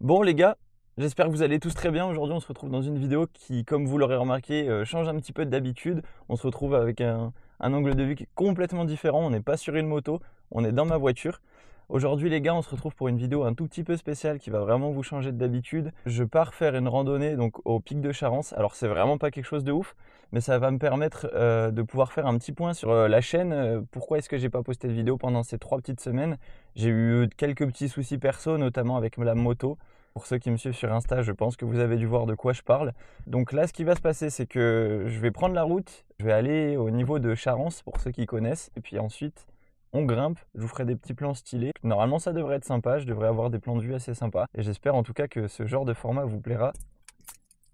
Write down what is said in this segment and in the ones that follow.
Bon les gars, j'espère que vous allez tous très bien. Aujourd'hui on se retrouve dans une vidéo qui, comme vous l'aurez remarqué, change un petit peu d'habitude. On se retrouve avec un angle de vue qui est complètement différent. On n'est pas sur une moto, on est dans ma voiture. Aujourd'hui les gars, on se retrouve pour une vidéo un tout petit peu spéciale qui va vraiment vous changer d'habitude. Je pars faire une randonnée donc au pic de Charence. Alors c'est vraiment pas quelque chose de ouf, mais ça va me permettre de pouvoir faire un petit point sur la chaîne. Pourquoi est-ce que j'ai pas posté de vidéo pendant ces 3 petites semaines? J'ai eu quelques petits soucis perso, notamment avec la moto. Pour ceux qui me suivent sur Insta, je pense que vous avez dû voir de quoi je parle. Donc là, ce qui va se passer, c'est que je vais prendre la route, je vais aller au niveau de Charence, pour ceux qui connaissent, et puis ensuite, on grimpe, je vous ferai des petits plans stylés. Normalement, ça devrait être sympa, je devrais avoir des plans de vue assez sympas, et j'espère en tout cas que ce genre de format vous plaira.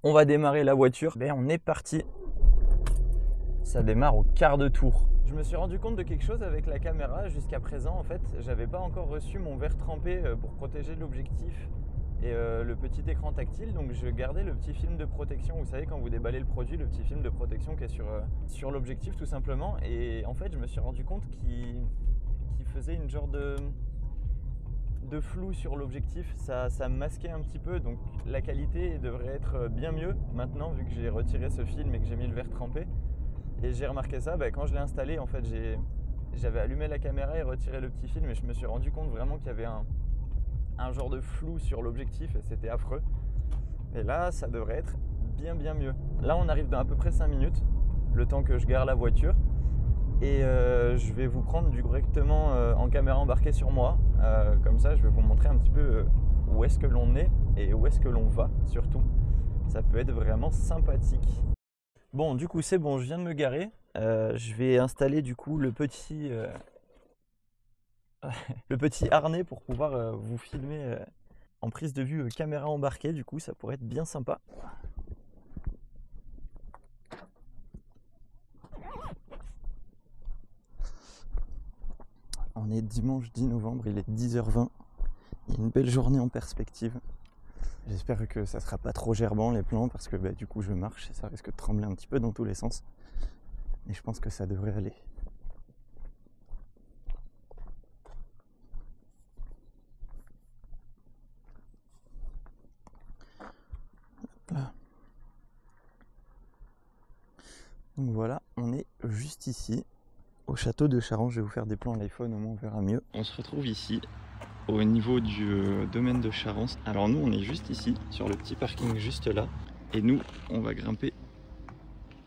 On va démarrer la voiture, on est parti. Ça démarre au quart de tour. Je me suis rendu compte de quelque chose avec la caméra jusqu'à présent. En fait, j'avais pas encore reçu mon verre trempé pour protéger l'objectif et le petit écran tactile, donc je gardais le petit film de protection. Vous savez, quand vous déballez le produit, le petit film de protection qui est sur l'objectif tout simplement. Et en fait, je me suis rendu compte qu'il faisait une genre de flou sur l'objectif. Ça masquait un petit peu, donc la qualité devrait être bien mieux maintenant vu que j'ai retiré ce film et que j'ai mis le verre trempé. Et j'ai remarqué ça quand je l'ai installé. En fait, j'avais allumé la caméra et retiré le petit film, et je me suis rendu compte vraiment qu'il y avait un genre de flou sur l'objectif et c'était affreux. Et là, ça devrait être bien mieux. Là, on arrive dans à peu près 5 minutes, le temps que je gare la voiture. Et je vais vous prendre directement en caméra embarquée sur moi. Comme ça, je vais vous montrer un petit peu où est-ce que l'on est et où est-ce que l'on va surtout. Ça peut être vraiment sympathique. Bon, du coup, c'est bon, je viens de me garer. Je vais installer du coup le petit harnais pour pouvoir vous filmer en prise de vue caméra embarquée. Du coup, ça pourrait être bien sympa. On est dimanche 10 novembre, il est 10h20. Il y a une belle journée en perspective. J'espère que ça sera pas trop gerbant les plans, parce que du coup je marche et ça risque de trembler un petit peu dans tous les sens. Mais je pense que ça devrait aller. Là. Donc voilà, on est juste ici, au château de Charence. Je vais vous faire des plans à l'iPhone, au moins on verra mieux. On se retrouve ici, au niveau du domaine de Charence. Alors nous, on est juste ici, sur le petit parking juste là. Et nous, on va grimper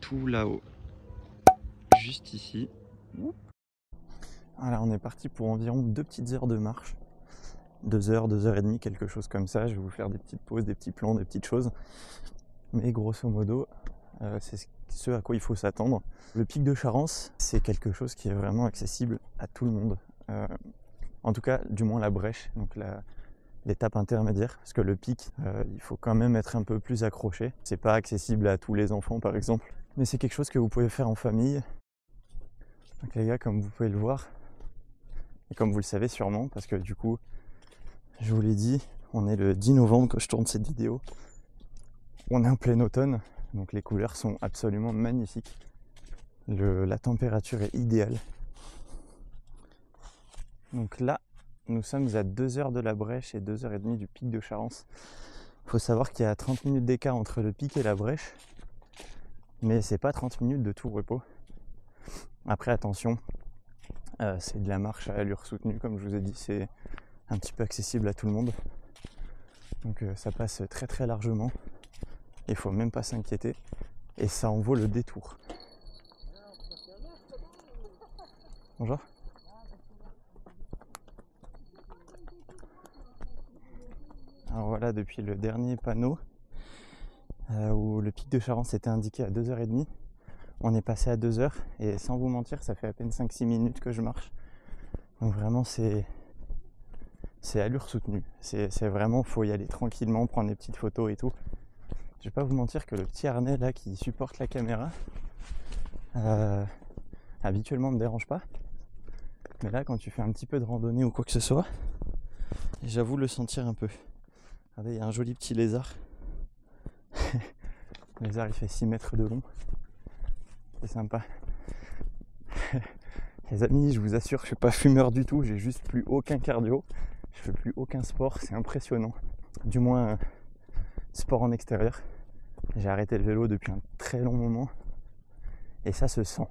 tout là-haut. Juste ici. Voilà, on est parti pour environ 2 petites heures de marche. 2 heures, 2 heures et demie, quelque chose comme ça. Je vais vous faire des petites pauses, des petits plans, des petites choses. Mais grosso modo, c'est ce à quoi il faut s'attendre. Le pic de Charence, c'est quelque chose qui est vraiment accessible à tout le monde. En tout cas, du moins la brèche, donc l'étape intermédiaire, parce que le pic, il faut quand même être un peu plus accroché. C'est pas accessible à tous les enfants par exemple, mais c'est quelque chose que vous pouvez faire en famille. Donc les gars, comme vous pouvez le voir, et comme vous le savez sûrement, parce que du coup, je vous l'ai dit, on est le 10 novembre quand je tourne cette vidéo. On est en plein automne, donc les couleurs sont absolument magnifiques. La température est idéale. Donc là, nous sommes à 2 heures de la brèche et 2 heures et demie du pic de Charence. Il faut savoir qu'il y a 30 minutes d'écart entre le pic et la brèche, mais c'est pas 30 minutes de tout repos. Après, attention, c'est de la marche à allure soutenue, comme je vous ai dit, c'est un petit peu accessible à tout le monde. Donc ça passe très très largement. Il faut même pas s'inquiéter. Et ça en vaut le détour. Bonjour. Alors voilà, depuis le dernier panneau où le pic de Charence était indiqué à 2h30, on est passé à 2h, et sans vous mentir, ça fait à peine 5-6 minutes que je marche. Donc vraiment, c'est allure soutenue. C'est vraiment, faut y aller tranquillement, prendre des petites photos et tout. Je vais pas vous mentir que le petit harnais là qui supporte la caméra, habituellement me dérange pas. Mais là, quand tu fais un petit peu de randonnée ou quoi que ce soit, j'avoue le sentir un peu. Regardez, il y a un joli petit lézard. Le lézard, il fait 6 mètres de long. C'est sympa. Les amis, je vous assure, je suis pas fumeur du tout, j'ai juste plus aucun cardio. Je fais plus aucun sport, c'est impressionnant. du moins sport en extérieur. J'ai arrêté le vélo depuis un très long moment et ça se sent.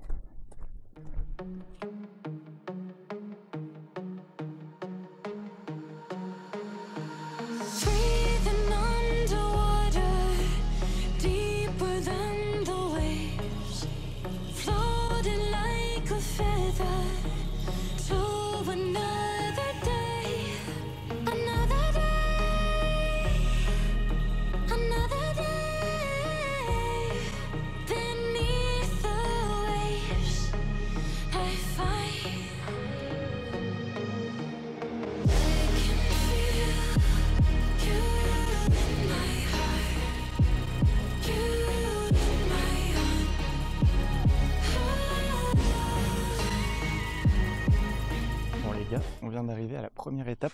On vient d'arriver à la première étape.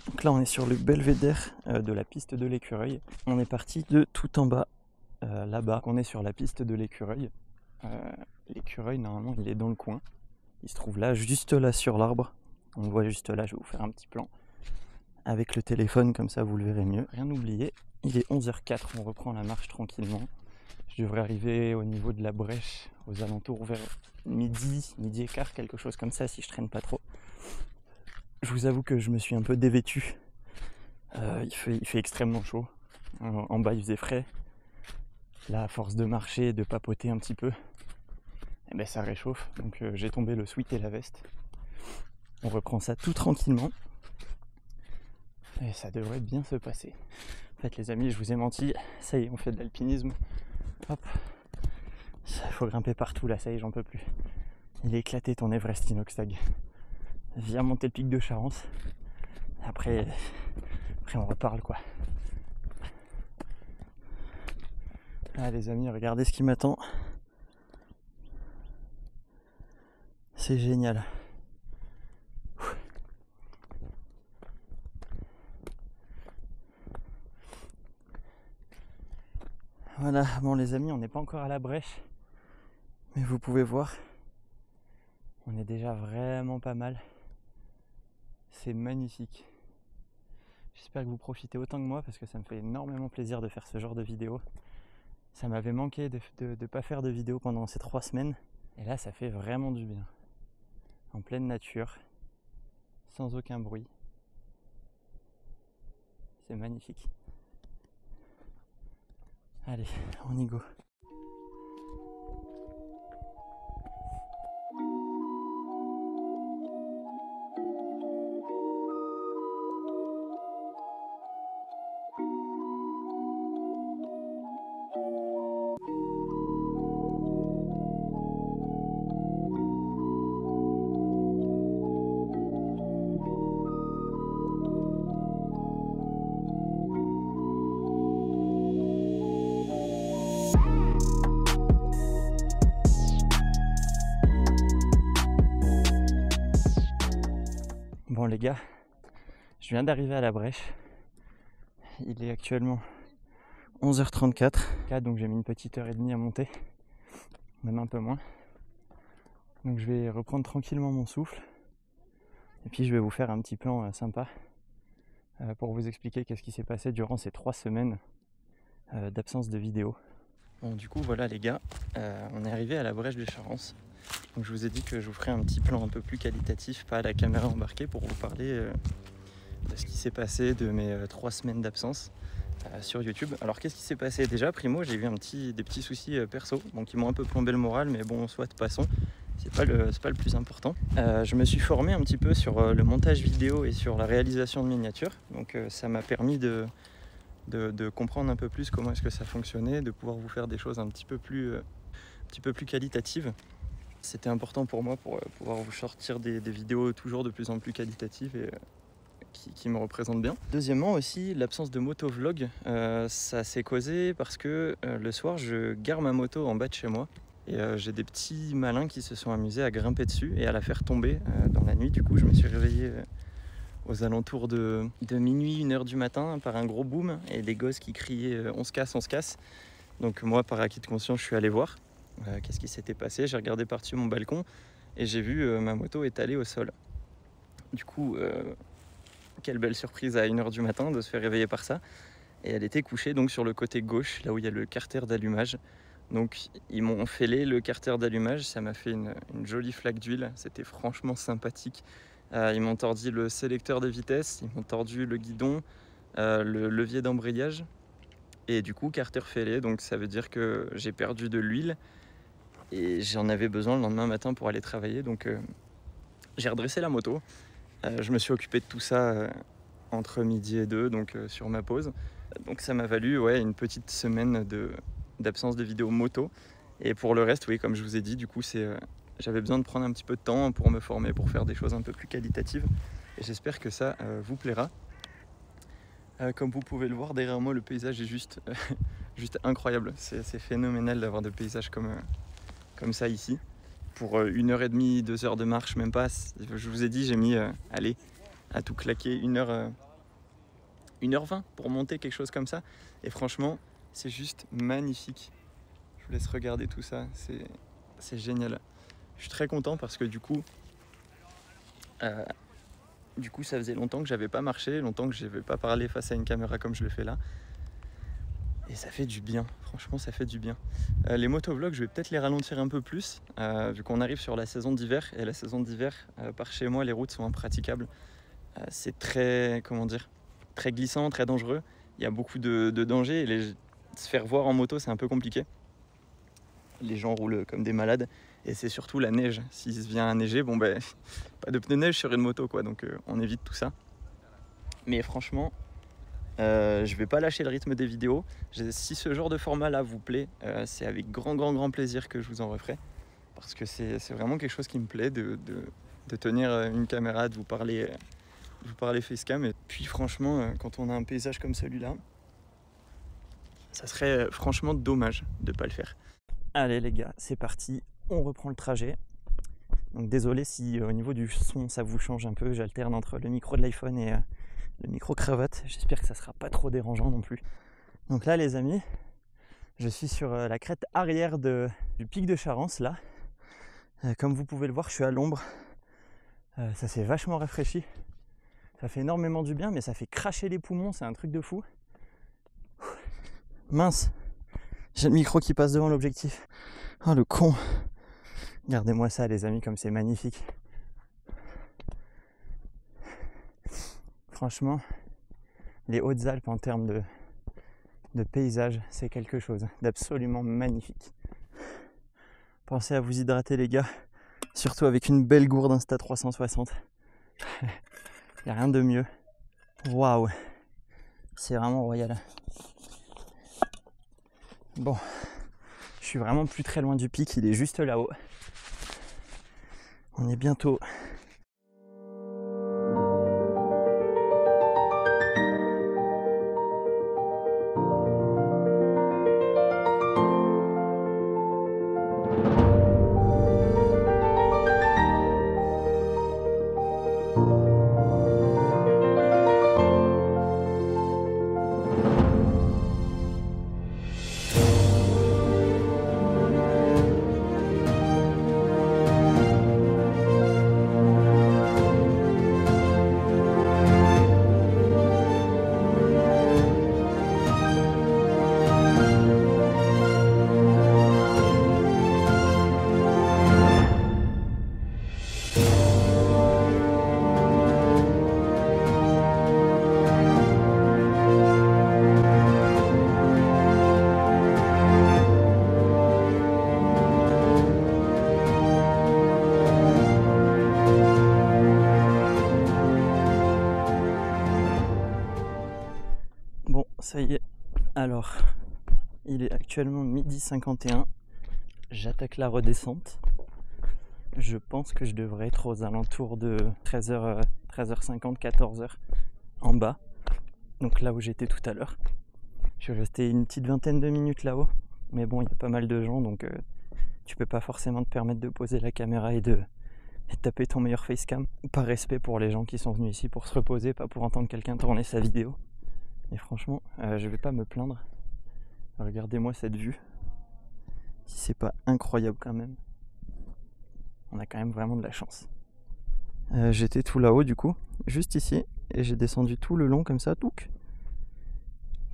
Donc là on est sur le belvédère de la piste de l'écureuil. On est parti de tout en bas, là-bas. On est sur la piste de l'écureuil. L'écureuil normalement il est dans le coin. Il se trouve là, juste là sur l'arbre. On le voit juste là, je vais vous faire un petit plan. Avec le téléphone, comme ça vous le verrez mieux. Rien oublié, il est 11h04, on reprend la marche tranquillement. Je devrais arriver au niveau de la brèche aux alentours vers midi et quart, quelque chose comme ça si je traîne pas trop. Je vous avoue que je me suis un peu dévêtu. Il fait extrêmement chaud. En bas il faisait frais. Là à force de marcher et de papoter un petit peu, eh ben, ça réchauffe. Donc j'ai tombé le sweat et la veste. On reprend ça tout tranquillement. Et ça devrait bien se passer. En fait les amis, je vous ai menti. Ça y est, on fait de l'alpinisme. Hop. Il faut grimper partout là, ça y est, j'en peux plus. Il est éclaté ton Everest Inoxtag. Viens monter le pic de Charence. Après on reparle quoi. Ah les amis, regardez ce qui m'attend. C'est génial. Voilà, bon les amis, on n'est pas encore à la brèche. Mais vous pouvez voir, on est déjà vraiment pas mal. C'est magnifique. J'espère que vous profitez autant que moi parce que ça me fait énormément plaisir de faire ce genre de vidéo. Ça m'avait manqué de ne pas faire de vidéo pendant ces 3 semaines. Et là, ça fait vraiment du bien. En pleine nature, sans aucun bruit. C'est magnifique. Allez, on y go. Bon les gars, je viens d'arriver à la brèche. Il est actuellement 11h34. Donc j'ai mis une petite heure et demie à monter. Même un peu moins. Donc je vais reprendre tranquillement mon souffle. Et puis je vais vous faire un petit plan sympa pour vous expliquer qu'est-ce qui s'est passé durant ces 3 semaines d'absence de vidéo. Bon du coup voilà les gars, on est arrivé à la brèche de Charence. Donc je vous ai dit que je vous ferai un petit plan un peu plus qualitatif, pas à la caméra embarquée, pour vous parler de ce qui s'est passé de mes 3 semaines d'absence sur YouTube. Alors qu'est-ce qui s'est passé? Déjà, primo, j'ai eu des petits soucis perso, donc qui m'ont un peu plombé le moral, mais bon, soit passons, c'est pas le plus important. Je me suis formé un petit peu sur le montage vidéo et sur la réalisation de miniatures, donc ça m'a permis de comprendre un peu plus comment est-ce que ça fonctionnait, de pouvoir vous faire des choses un petit peu plus qualitatives. C'était important pour moi pour pouvoir vous sortir des vidéos toujours de plus en plus qualitatives et qui me représentent bien. Deuxièmement aussi, l'absence de motovlog, ça s'est causé parce que le soir je gare ma moto en bas de chez moi et j'ai des petits malins qui se sont amusés à grimper dessus et à la faire tomber dans la nuit. Du coup je me suis réveillé aux alentours de minuit, 1h du matin par un gros boom et des gosses qui criaient on se casse, on se casse. Donc moi par acquis de conscience je suis allé voir qu'est-ce qui s'était passé. J'ai regardé par-dessus mon balcon et j'ai vu ma moto étalée au sol. Du coup quelle belle surprise à 1h du matin de se faire réveiller par ça. Et elle était couchée donc sur le côté gauche, là où il y a le carter d'allumage. Donc ils m'ont fêlé le carter d'allumage, ça m'a fait une jolie flaque d'huile, c'était franchement sympathique. Ils m'ont tordu le sélecteur de vitesse, ils m'ont tordu le guidon, le levier d'embrayage. Et du coup carter fêlé, donc ça veut dire que j'ai perdu de l'huile. Et j'en avais besoin le lendemain matin pour aller travailler, donc j'ai redressé la moto. Je me suis occupé de tout ça entre midi et 2, donc sur ma pause. Donc ça m'a valu une petite semaine d'absence de vidéo moto. Et pour le reste, oui, comme je vous ai dit, du coup, j'avais besoin de prendre un petit peu de temps pour me former, pour faire des choses un peu plus qualitatives. Et j'espère que ça vous plaira. Comme vous pouvez le voir, derrière moi, le paysage est juste, juste incroyable. C'est phénoménal d'avoir des paysages comme ça ici. Pour 1h30, 2 heures de marche, même pas. Je vous ai dit, j'ai mis, allez, à tout claquer, 1h20 pour monter, quelque chose comme ça. Et franchement, c'est juste magnifique. Je vous laisse regarder tout ça, c'est génial. Je suis très content parce que du coup, ça faisait longtemps que j'avais pas marché, longtemps que je n'avais pas parlé face à une caméra comme je le fais là. Et ça fait du bien, franchement ça fait du bien. Les motovlogs, je vais peut-être les ralentir un peu plus, vu qu'on arrive sur la saison d'hiver. Et la saison d'hiver, par chez moi, les routes sont impraticables. C'est très, très glissant, très dangereux. Il y a beaucoup de dangers et se faire voir en moto, c'est un peu compliqué. Les gens roulent comme des malades et c'est surtout la neige. S'il se vient à neiger, pas de pneus neige sur une moto, quoi. Donc on évite tout ça. Mais franchement, je vais pas lâcher le rythme des vidéos. Si ce genre de format là vous plaît, c'est avec grand plaisir que je vous en referai, parce que c'est vraiment quelque chose qui me plaît de tenir une caméra, de vous parler facecam. Et puis franchement, quand on a un paysage comme celui-là, ça serait franchement dommage de pas le faire. Allez les gars, c'est parti, on reprend le trajet. Donc désolé si au niveau du son ça vous change un peu, j'alterne entre le micro de l'iPhone et le micro cravate. J'espère que ça sera pas trop dérangeant non plus. Donc là les amis, je suis sur la crête arrière du pic de Charence là. Comme vous pouvez le voir, je suis à l'ombre. Ça s'est vachement rafraîchi. Ça fait énormément du bien, mais ça fait cracher les poumons, c'est un truc de fou. Mince, j'ai le micro qui passe devant l'objectif. Oh le con. Regardez-moi ça les amis, comme c'est magnifique. Franchement, les Hautes-Alpes en termes de paysage, c'est quelque chose d'absolument magnifique. Pensez à vous hydrater les gars, surtout avec une belle gourde Insta360. Il n'y a rien de mieux. Waouh, c'est vraiment royal. Bon, je suis vraiment plus très loin du pic, il est juste là-haut. On est bientôt. Bon, ça y est. Alors, il est actuellement 12h51. J'attaque la redescente. Je pense que je devrais être aux alentours de 13h50, 14h en bas. Donc là où j'étais tout à l'heure. Je suis resté une petite vingtaine de minutes là-haut. Mais bon, il y a pas mal de gens, donc tu peux pas forcément te permettre de poser la caméra et de taper ton meilleur facecam. Par respect pour les gens qui sont venus ici pour se reposer, pas pour entendre quelqu'un tourner sa vidéo. Et franchement, je vais pas me plaindre. Regardez-moi cette vue. Si c'est pas incroyable quand même. On a quand même vraiment de la chance. J'étais tout là-haut du coup, juste ici. et j'ai descendu tout le long comme ça, touc,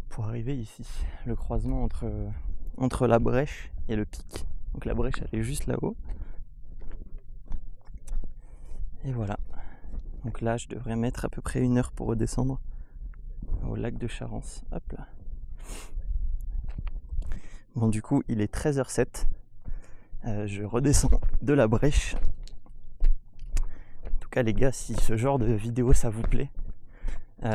pour arriver ici, le croisement entre la brèche et le pic. Donc la brèche elle est juste là-haut. Et voilà. Donc là je devrais mettre à peu près 1 heure pour redescendre au lac de Charance. Hop là. Bon du coup il est 13h07. Je redescends de la brèche. En tout cas les gars, si ce genre de vidéo ça vous plaît,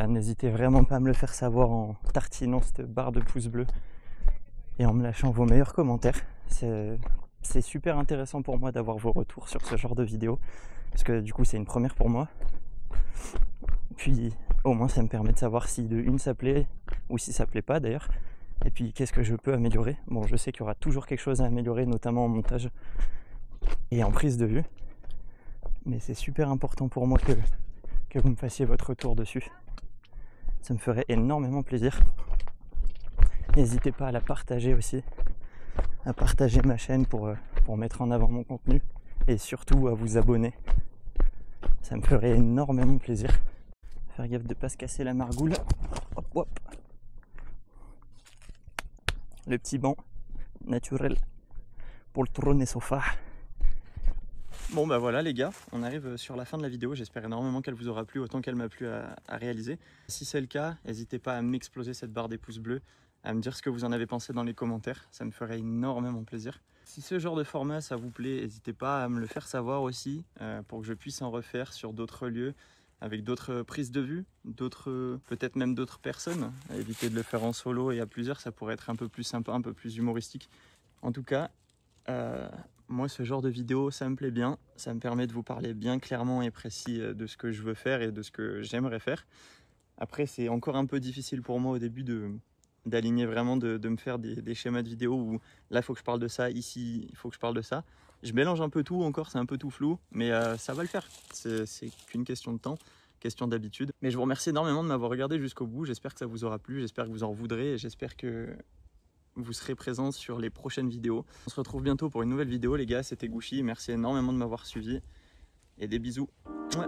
n'hésitez vraiment pas à me le faire savoir en tartinant cette barre de pouce bleu et en me lâchant vos meilleurs commentaires. C'est super intéressant pour moi d'avoir vos retours sur ce genre de vidéo, parce que du coup c'est une première pour moi. Puis au moins ça me permet de savoir si de une ça plaît ou si ça plaît pas d'ailleurs. Et puis qu'est-ce que je peux améliorer. Bon, je sais qu'il y aura toujours quelque chose à améliorer, notamment en montage et en prise de vue. Mais c'est super important pour moi que vous me fassiez votre retour dessus. Ça me ferait énormément plaisir. N'hésitez pas à la partager aussi, à partager ma chaîne pour mettre en avant mon contenu, et surtout à vous abonner. Ça me ferait énormément plaisir. Faire gaffe de ne pas se casser la margoule. Hop, hop. Le petit banc naturel pour le trône et sofa. Bon bah voilà les gars, on arrive sur la fin de la vidéo. J'espère énormément qu'elle vous aura plu autant qu'elle m'a plu à réaliser. Si c'est le cas, n'hésitez pas à m'exploser cette barre des pouces bleus, à me dire ce que vous en avez pensé dans les commentaires. Ça me ferait énormément plaisir. Si ce genre de format ça vous plaît, n'hésitez pas à me le faire savoir aussi, pour que je puisse en refaire sur d'autres lieux, avec d'autres prises de vue, peut-être même d'autres personnes. Évitez de le faire en solo et à plusieurs, ça pourrait être un peu plus sympa, un peu plus humoristique. En tout cas, moi ce genre de vidéo ça me plaît bien, ça me permet de vous parler bien clairement et précis de ce que je veux faire et de ce que j'aimerais faire. Après c'est encore un peu difficile pour moi au début d'aligner vraiment, de me faire des schémas de vidéo où là il faut que je parle de ça, ici il faut que je parle de ça. Je mélange un peu tout encore, c'est un peu tout flou, mais ça va le faire. C'est qu'une question de temps, question d'habitude. Mais je vous remercie énormément de m'avoir regardé jusqu'au bout, j'espère que ça vous aura plu, j'espère que vous en voudrez et j'espère que vous serez présents sur les prochaines vidéos. On se retrouve bientôt pour une nouvelle vidéo les gars, c'était Gouchy, merci énormément de m'avoir suivi et des bisous. Ouais.